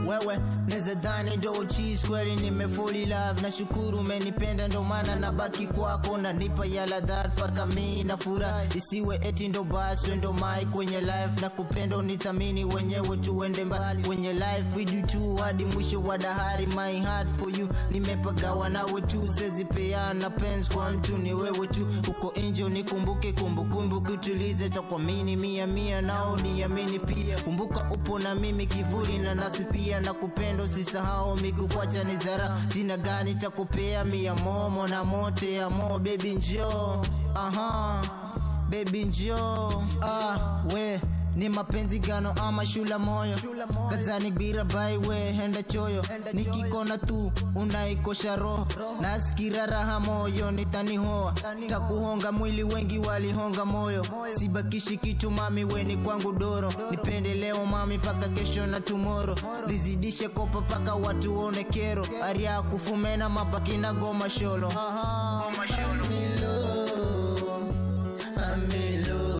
wewe neza dhani ndo cheese kweli nimefuli love. Na shukuru umenipenda ndo maana nabaki kwako. Na nipa ya ladha paka mimi na furaha. Isiwe eti ndo basi ndo mai kwenye life. Na kupenda unithamini wenyewe tuende mbali kwenye life. We do too hadi mwisho wa dahari. My heart for you nimepagawa nawe tu. Sezi peana penzi kwa mtu ni wewe tu. Uko nje unikumbuke kumbukumbu kutulize. Takwamini mia mia nao niamini pia. Kumbuka upo na mimi kivuli na nasi pia. Na kupenda usisahau mikukwacha ni zara. Sina gani takupea mia momo na mote ya mo. Baby njoo, baby njoo. We ni mapenzi gano ama shula moyo. Kazani gira baiwe henda choyo. Nikikona tu unaikosha roho. Nasikira raha moyo nitanihoa. Takuhonga mwili wengi walihonga moyo. Sibakishi kitu mami weni kwangu doro. Nipende leo mami paka kesho na tomorrow. Lizidishe kopa paka watu one kero. Aria kufumena mapaki na goma sholo.